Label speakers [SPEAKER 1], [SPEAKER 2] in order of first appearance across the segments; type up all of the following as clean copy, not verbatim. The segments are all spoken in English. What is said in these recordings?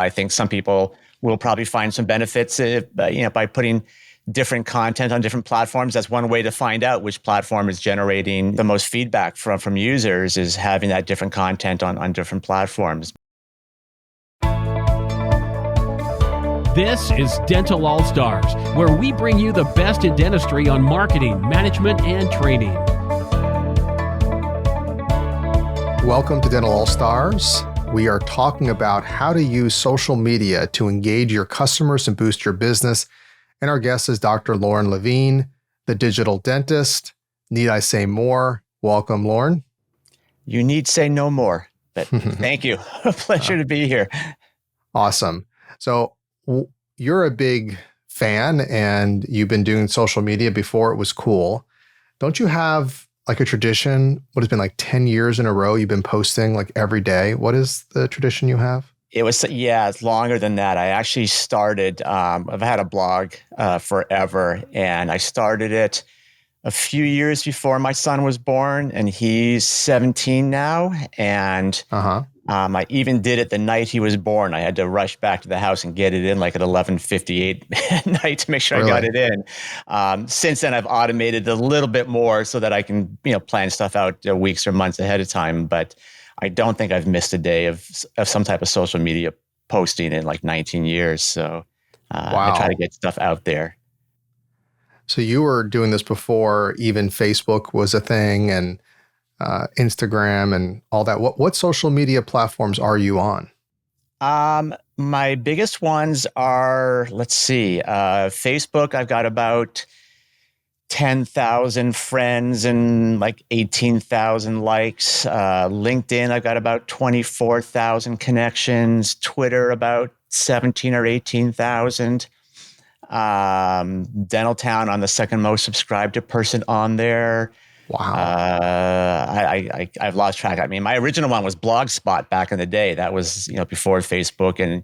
[SPEAKER 1] I think some people will probably find some benefits by putting different content on different platforms. That's one way to find out which platform is generating the most feedback from users, is having that different content on different platforms.
[SPEAKER 2] This is Dental All Stars, where we bring you the best in dentistry on marketing, management, and training.
[SPEAKER 3] Welcome to Dental All Stars. We are talking about how to use social media to engage your customers and boost your business. And our guest is Dr. Loren Lavine, the digital dentist. Need I say more? Welcome, Lorne.
[SPEAKER 1] You need say no more, but thank you. A pleasure to be here.
[SPEAKER 3] Awesome. So you're a big fan and you've been doing social media before it was cool. Don't you have like a tradition? What has been like 10 years in a row you've been posting like every day? What is the tradition you have?
[SPEAKER 1] It's longer than that. I actually started, I've had a blog forever, and I started it a few years before my son was born, and he's 17 now. And I even did it the night he was born. I had to rush back to the house and get it in like at 11:58 at night to make sure I got it in. Since then, I've automated a little bit more so that I can, plan stuff out weeks or months ahead of time. But I don't think I've missed a day of some type of social media posting in like 19 years. So I try to get stuff out there.
[SPEAKER 3] So you were doing this before even Facebook was a thing, and Instagram and all that. What social media platforms are you on?
[SPEAKER 1] My biggest ones are, Facebook. I've got about 10,000 friends and like 18,000 likes. LinkedIn, I've got about 24,000 connections. Twitter, about 17 or 18,000. Dental Town, I'm the second most subscribed person on there.
[SPEAKER 3] Wow.
[SPEAKER 1] I've lost track. I mean, my original one was Blogspot back in the day. That was, before Facebook and,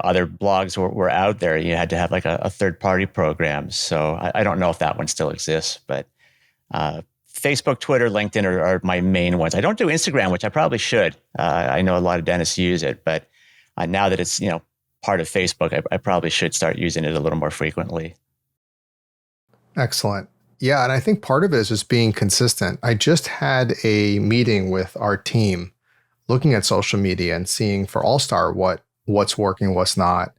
[SPEAKER 1] other blogs were out there. You had to have like a third-party program. So I don't know if that one still exists, but Facebook, Twitter, LinkedIn are my main ones. I don't do Instagram, which I probably should. I know a lot of dentists use it, but now that it's, part of Facebook, I probably should start using it a little more frequently.
[SPEAKER 3] Excellent. Yeah, and I think part of it is just being consistent. I just had a meeting with our team looking at social media and seeing for All-Star what's working, what's not.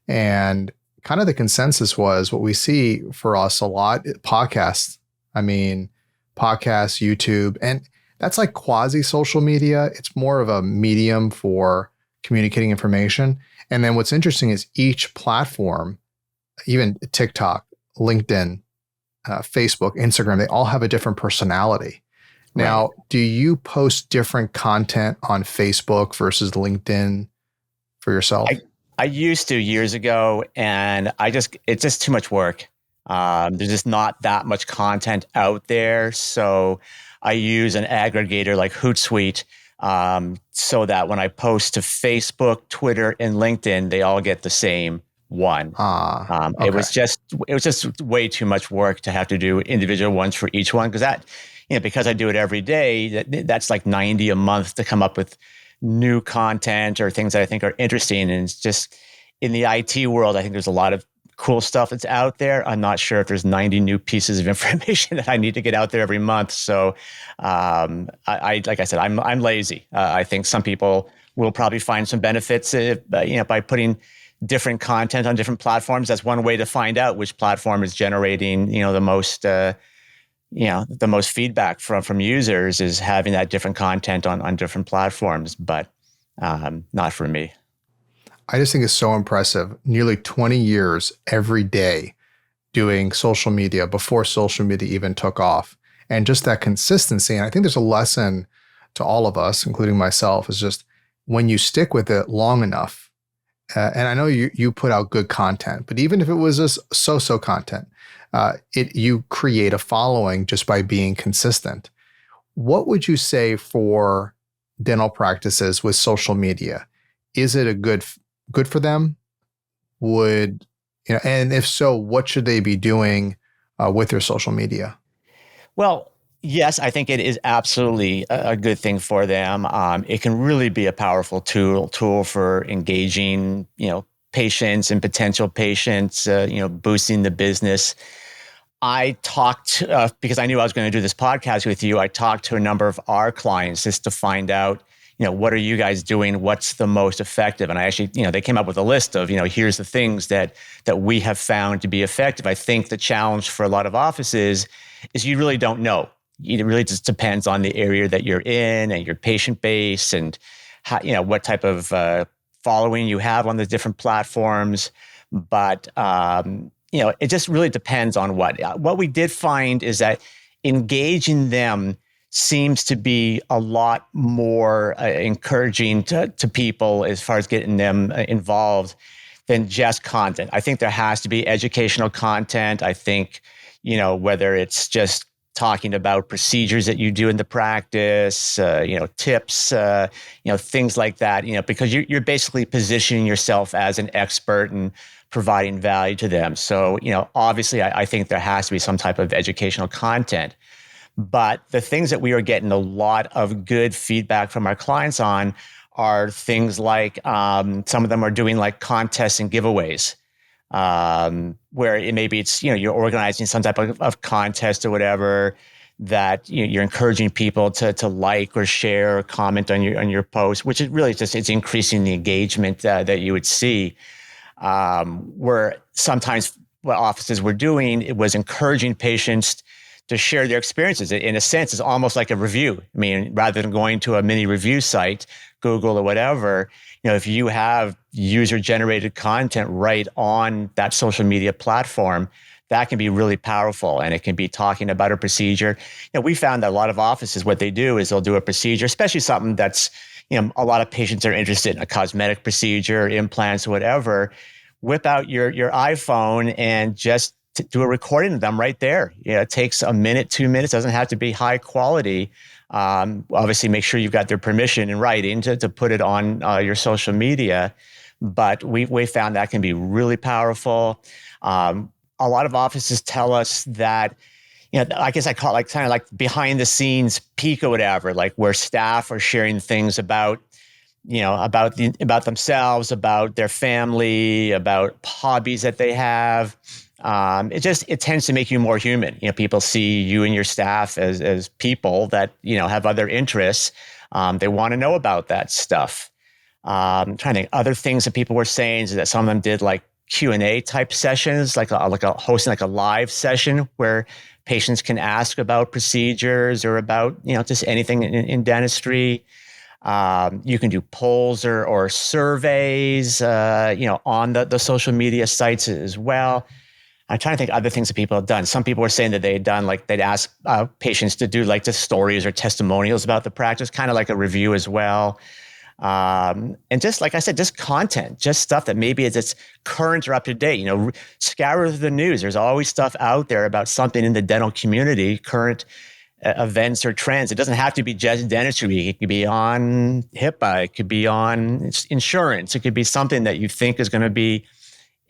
[SPEAKER 3] And kind of the consensus was what we see for us a lot, podcasts. I mean, podcasts, YouTube, and that's like quasi-social media. It's more of a medium for communicating information. And then what's interesting is each platform, even TikTok, LinkedIn, Facebook, Instagram, they all have a different personality. Now, do you post different content on Facebook versus LinkedIn for yourself?
[SPEAKER 1] I used to years ago, and it's just too much work. There's just not that much content out there. So I use an aggregator like Hootsuite, so that when I post to Facebook, Twitter, and LinkedIn, they all get the same one.
[SPEAKER 3] Okay.
[SPEAKER 1] It was just way too much work to have to do individual ones for each one, because I do it every day. That's like 90 a month to come up with new content or things that I think are interesting. And it's just in the IT world, I think there's a lot of cool stuff that's out there. I'm not sure if there's 90 new pieces of information that I need to get out there every month. So, like I said, I'm lazy. I think some people will probably find some benefits, by putting different content on different platforms. That's one way to find out which platform is generating, the most, the most feedback from users, is having that different content on different platforms, but not for me.
[SPEAKER 3] I just think it's so impressive. Nearly 20 years every day doing social media before social media even took off. And just that consistency. And I think there's a lesson to all of us, including myself, is just when you stick with it long enough, and I know you put out good content, but even if it was just so-so content, you create a following just by being consistent. What would you say for dental practices with social media? Is it a good for them? And if so, what should they be doing with their social media?
[SPEAKER 1] Well, Yes, I think it is absolutely a good thing for them. It can really be a powerful tool for engaging, patients and potential patients, boosting the business. I talked because I knew I was going to do this podcast with you. I talked to a number of our clients just to find out, what are you guys doing? What's the most effective? And I actually, they came up with a list of, here's the things that we have found to be effective. I think the challenge for a lot of offices is you really don't know. It really just depends on the area that you're in and your patient base and how, what type of following you have on the different platforms. But it just really depends on what we did find is that engaging them seems to be a lot more encouraging to people as far as getting them involved than just content. I think there has to be educational content. I think, whether it's just talking about procedures that you do in the practice, tips, things like that, because you're basically positioning yourself as an expert and providing value to them. So, obviously I think there has to be some type of educational content. But the things that we are getting a lot of good feedback from our clients on are things like some of them are doing like contests and giveaways, where maybe it's, you're organizing some type of contest or whatever that you're encouraging people to like or share or comment on your post, which is really just, it's increasing the engagement that you would see. Where sometimes what offices were doing, it was encouraging patients to share their experiences. In a sense, it's almost like a review. I mean, rather than going to a mini review site, Google or whatever, if you have user-generated content right on that social media platform, that can be really powerful. And it can be talking about a procedure. We found that a lot of offices, what they do is they'll do a procedure, especially something that's, a lot of patients are interested in a cosmetic procedure, implants, whatever. Whip out your iPhone and just do a recording of them right there. It takes a minute, 2 minutes, doesn't have to be high quality. Obviously, make sure you've got their permission in writing to put it on your social media. But we found that can be really powerful. A lot of offices tell us that, I guess I call it like kind of like behind the scenes peek or whatever, like where staff are sharing things about, about themselves, about their family, about hobbies that they have. It tends to make you more human. People see you and your staff as people that, have other interests. They want to know about that stuff. I'm trying to think other things that people were saying is that some of them did like Q&A type sessions, like hosting like a live session where patients can ask about procedures or about, just anything in dentistry. You can do polls or surveys, on the social media sites as well. I'm trying to think of other things that people have done. Some people were saying that they had done, like they'd ask patients to do like just stories or testimonials about the practice, kind of like a review as well. And just like I said, just content, just stuff that maybe it's current or up to date. Scour the news. There's always stuff out there about something in the dental community, current events or trends. It doesn't have to be just dentistry. It could be on HIPPA. It could be on insurance. It could be something that you think is going to be,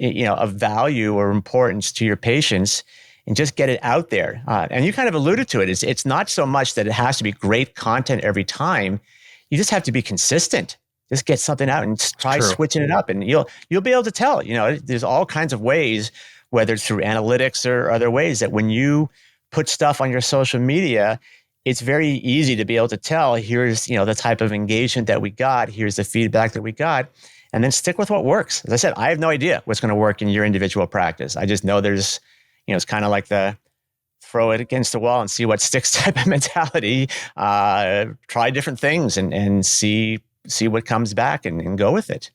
[SPEAKER 1] of value or importance to your patients, and just get it out there. And you kind of alluded to it. It's not so much that it has to be great content every time. You just have to be consistent. Just get something out and try switching it up, and you'll be able to tell. There's all kinds of ways, whether it's through analytics or other ways, that when you put stuff on your social media, it's very easy to be able to tell, here's, the type of engagement that we got, here's the feedback that we got, and then stick with what works. As I said, I have no idea what's going to work in your individual practice. I just know there's, it's kind of like the throw it against the wall and see what sticks type of mentality. Try different things and see what comes back and go with it.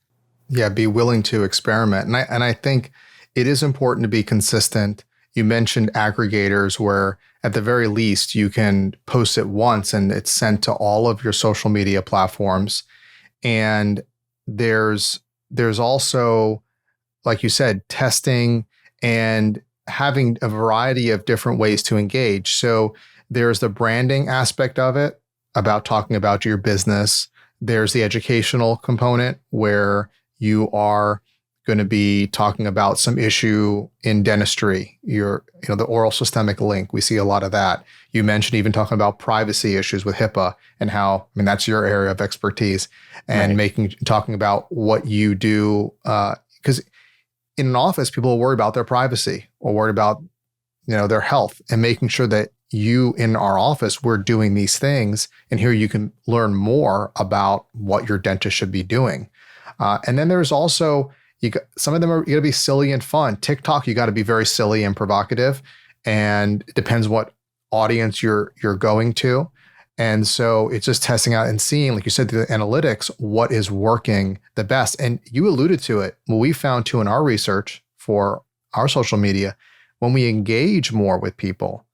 [SPEAKER 3] Yeah, be willing to experiment. And I think it is important to be consistent. You mentioned aggregators where at the very least you can post it once and it's sent to all of your social media platforms. And there's also, like you said, testing and having a variety of different ways to engage. So there's the branding aspect of it, about talking about your business. There's the educational component where you are going to be talking about some issue in dentistry, the oral systemic link. We see a lot of that. You mentioned even talking about privacy issues with HIPAA and how, that's your area of expertise, and talking about what you do. Because in an office, people will worry about their privacy or worry about, their health, and making sure that you in our office, we're doing these things, and here you can learn more about what your dentist should be doing. And then there's also, some of them are going to be silly and fun. TikTok, you got to be very silly and provocative, and it depends what audience you're going to. And so it's just testing out and seeing, like you said, the analytics, what is working the best. And you alluded to it. What we found too in our research for our social media, when we engage more with people,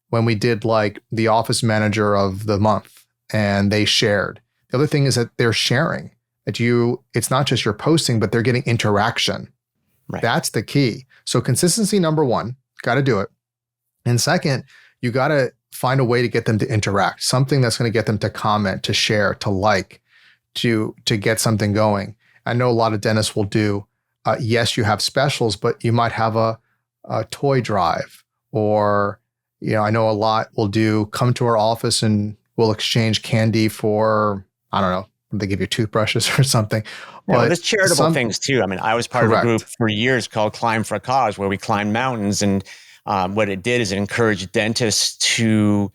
[SPEAKER 3] when we did like the office manager of the month and they shared, the other thing is that they're sharing. It's not just you're posting, but they're getting interaction.
[SPEAKER 1] Right.
[SPEAKER 3] That's the key. So consistency, number one, got to do it. And second, you got to find a way to get them to interact, something that's going to get them to comment, to share, to like, to get something going. I know a lot of dentists will do, yes, you have specials, but you might have a toy drive, or, I know a lot will do, come to our office and we'll exchange candy for, I don't know, they give you toothbrushes or something.
[SPEAKER 1] Yeah, but there's charitable things too. I was part of a group for years called Climb for a Cause, where we climbed mountains, and what it did is it encouraged dentists to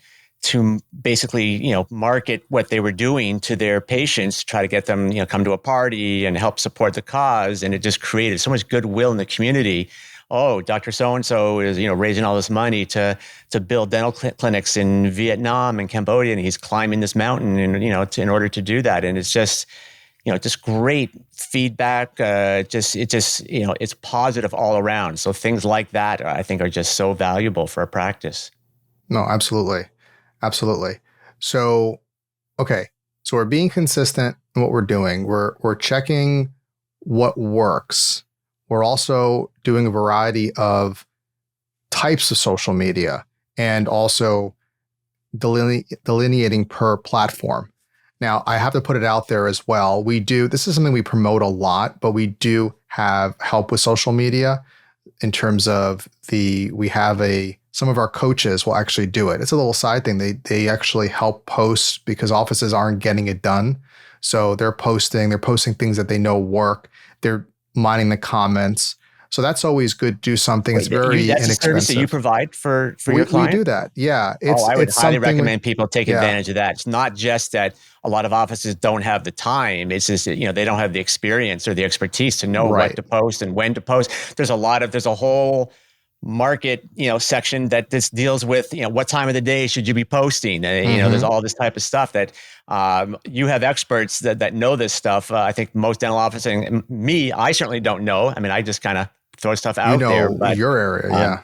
[SPEAKER 1] basically, market what they were doing to their patients, try to get them, come to a party and help support the cause. And it just created so much goodwill in the community. Oh, Dr. So-and-so is, raising all this money to build dental clinics in Vietnam and Cambodia, and he's climbing this mountain, and, in order to do that. And it's just, just great feedback. It's positive all around. So things like that, I think, are just so valuable for a practice.
[SPEAKER 3] No, absolutely. Absolutely. So, okay. So we're being consistent in what we're doing. We're checking what works. We're also doing a variety of types of social media, and also delineating per platform. Now, I have to put it out there as well. This is something we promote a lot, but we do have help with social media in terms of some of our coaches will actually do it. It's a little side thing. They actually help post because offices aren't getting it done. So they're posting things that they know work. They're mining the comments. So that's always good to do something. It's very inexpensive.
[SPEAKER 1] That's a service that you provide for your client?
[SPEAKER 3] We do that. Yeah.
[SPEAKER 1] I would highly recommend people take advantage of that. It's not just that a lot of offices don't have the time. It's just, they don't have the experience or the expertise to know what to post and when to post. There's a whole market, section that this deals with, what time of the day should you be posting? And, there's all this type of stuff that you have experts that know this stuff. I think most dental offices, and me, I certainly don't know. I just kind of throw stuff out there. But
[SPEAKER 3] your area,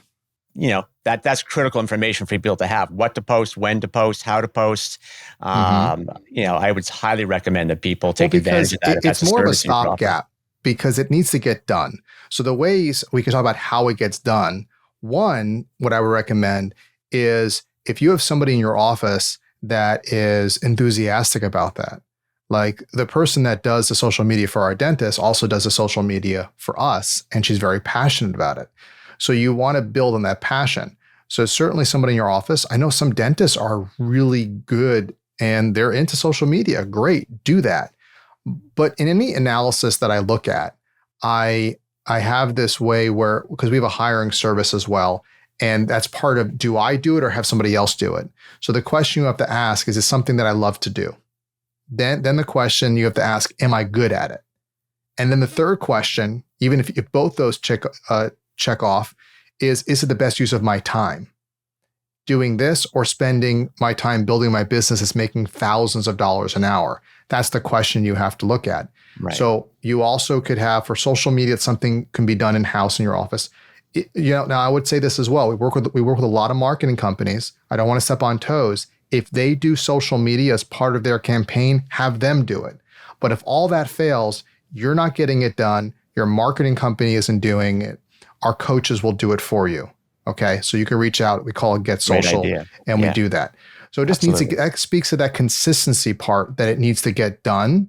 [SPEAKER 3] yeah.
[SPEAKER 1] That's critical information for people to have: what to post, when to post, how to post. I would highly recommend that people take advantage of that.
[SPEAKER 3] It's more of a stopgap because it needs to get done. So the ways we can talk about how it gets done. One, what I would recommend is if you have somebody in your office that is enthusiastic about that, like the person that does the social media for our dentist also does the social media for us, and she's very passionate about it. So you want to build on that passion. So certainly somebody in your office, I know some dentists are really good and they're into social media. Great, do that. But in any analysis that I look at, I have this way where, because we have a hiring service as well, and that's part of, do I do it or have somebody else do it? So the question you have to ask is something that I love to do? Then the question you have to ask, am I good at it? And then the third question, even if both those check off, is it the best use of my time? Doing this or spending my time building my business is making thousands of dollars an hour? That's the question you have to look at. Right. So you also could have, for social media, something can be done in-house in your office. Now I would say this as well. We work with a lot of marketing companies. I don't want to step on toes. If they do social media as part of their campaign, have them do it. But if all that fails, you're not getting it done. Your marketing company isn't doing it. Our coaches will do it for you. Okay. So you can reach out. We call it Get Social, and we do that. So it just that speaks to that consistency part, that it needs to get done.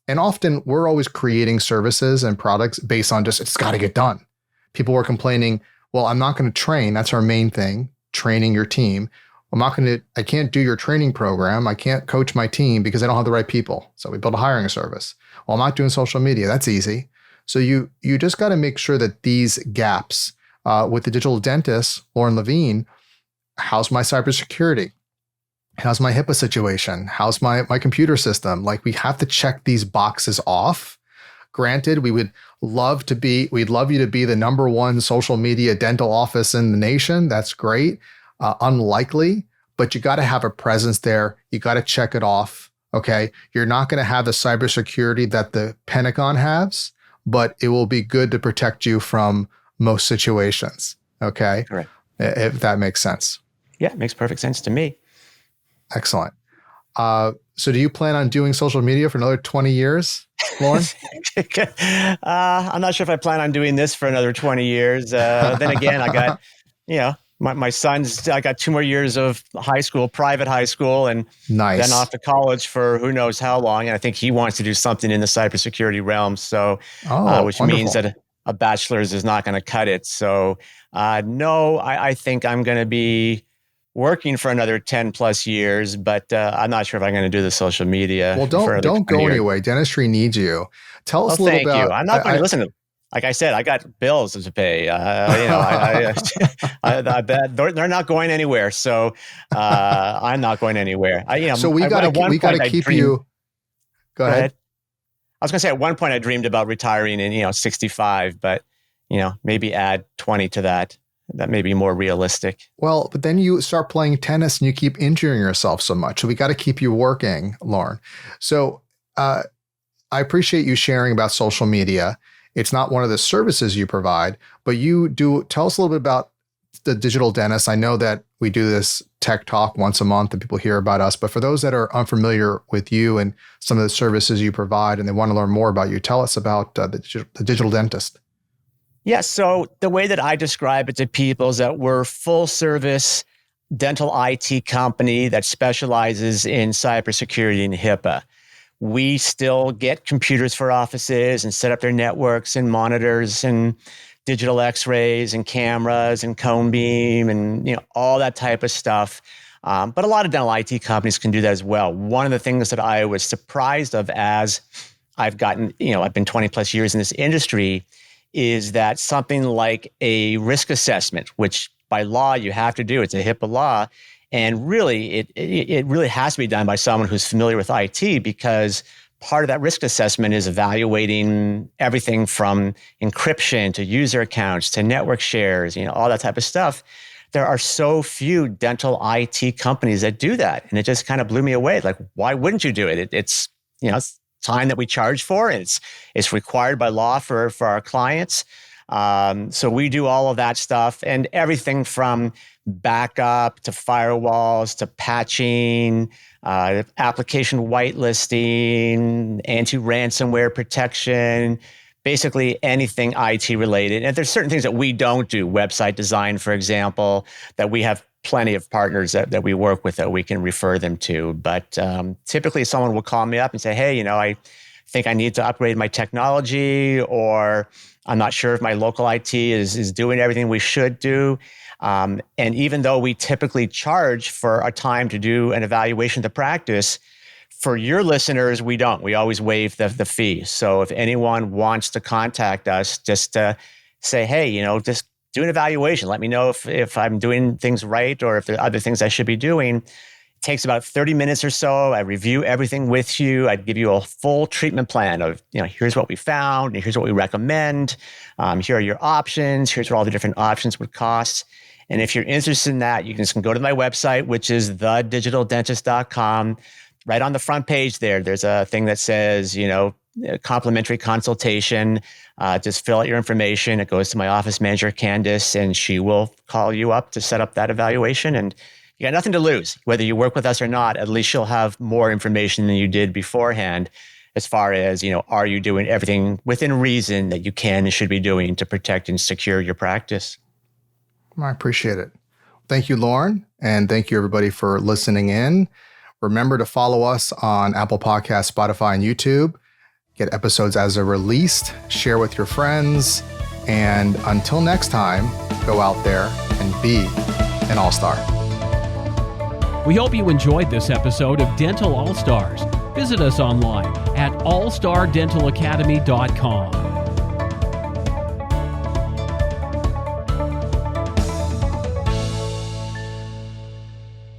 [SPEAKER 3] And often we're always creating services and products based on just, it's got to get done. People were complaining, well, I'm not going to train. That's our main thing, training your team. I can't do your training program. I can't coach my team because I don't have the right people. So we built a hiring service. Well, I'm not doing social media. That's easy. So you just got to make sure that these gaps with the digital dentist, Loren Lavine, how's my cybersecurity? How's my HIPAA situation? How's my computer system? Like, we have to check these boxes off. Granted, we'd love you to be the number one social media dental office in the nation. That's great. Unlikely, but you got to have a presence there. You got to check it off. Okay. You're not going to have the cybersecurity that the Pentagon has, but it will be good to protect you from most situations. Okay.
[SPEAKER 1] Correct.
[SPEAKER 3] If that makes sense.
[SPEAKER 1] Yeah, it makes perfect sense to me.
[SPEAKER 3] Excellent. So do you plan on doing social media for another 20 years, Loren?
[SPEAKER 1] I'm not sure if I plan on doing this for another 20 years. Then again, I got, my son's, I got 2 more years of private high school, and
[SPEAKER 3] nice.
[SPEAKER 1] Then off to college for who knows how long. And I think he wants to do something in the cybersecurity realm. So, which
[SPEAKER 3] wonderful.
[SPEAKER 1] means that a bachelor's is not going to cut it. So, no, I think I'm going to be working for another 10 plus years, but I'm not sure if I'm going to do the social media.
[SPEAKER 3] Well, don't go anyway. Dentistry needs you. Tell us a little about.
[SPEAKER 1] Thank you. I'm not going to listen to. Like I said, I got bills to pay. I bet they're not going anywhere. So I'm not going anywhere.
[SPEAKER 3] So we got to keep you. Go ahead.
[SPEAKER 1] I was going to say, at one point I dreamed about retiring in 65, but maybe add 20 to that. That may be more realistic.
[SPEAKER 3] Well, but then you start playing tennis and you keep injuring yourself so much. So we got to keep you working, Loren. So I appreciate you sharing about social media. It's not one of the services you provide, but you do. Tell us a little bit about the digital dentist. I know that we do this tech talk once a month and people hear about us, but for those that are unfamiliar with you and some of the services you provide and they want to learn more about you, tell us about the digital dentist.
[SPEAKER 1] Yeah, so the way that I describe it to people is that we're full service dental IT company that specializes in cybersecurity and HIPAA. We still get computers for offices and set up their networks and monitors and digital x-rays and cameras and cone beam and all that type of stuff. But a lot of dental IT companies can do that as well. One of the things that I was surprised of as I've gotten, I've been 20 plus years in this industry, is that something like a risk assessment, which by law you have to do, it's a HIPAA law, and really it really has to be done by someone who's familiar with IT, because part of that risk assessment is evaluating everything from encryption to user accounts to network shares, all that type of stuff. There are so few dental IT companies that do that, and it just kind of blew me away. Like, why wouldn't you do it? It's time that we charge for. It's required by law for our clients. So we do all of that stuff, and everything from backup to firewalls to patching, application whitelisting, anti-ransomware protection, basically anything IT related. And there's certain things that we don't do, website design, for example, that we have plenty of partners that we work with that we can refer them to. But typically someone will call me up and say, hey, I think I need to upgrade my technology, or I'm not sure if my local IT is doing everything we should do. And even though we typically charge for a time to do an evaluation to practice, for your listeners, we don't. We always waive the fee. So if anyone wants to contact us, just to say, hey, just do an evaluation. Let me know if I'm doing things right or if there are other things I should be doing. It takes about 30 minutes or so. I review everything with you. I'd give you a full treatment plan of, here's what we found, and here's what we recommend. Here are your options. Here's what all the different options would cost. And if you're interested in that, you can just go to my website, which is thedigitaldentist.com. Right on the front page there's a thing that says, complimentary consultation. Just fill out your information. It goes to my office manager, Candace, and she will call you up to set up that evaluation. And you got nothing to lose. Whether you work with us or not, at least you'll have more information than you did beforehand as far as, are you doing everything within reason that you can and should be doing to protect and secure your practice?
[SPEAKER 3] I appreciate it. Thank you, Loren. And thank you, everybody, for listening in. Remember to follow us on Apple Podcasts, Spotify, and YouTube. get episodes as they're released, share with your friends, and until next time, go out there and be an all-star.
[SPEAKER 2] We hope you enjoyed this episode of Dental All-Stars. Visit us online at allstardentalacademy.com.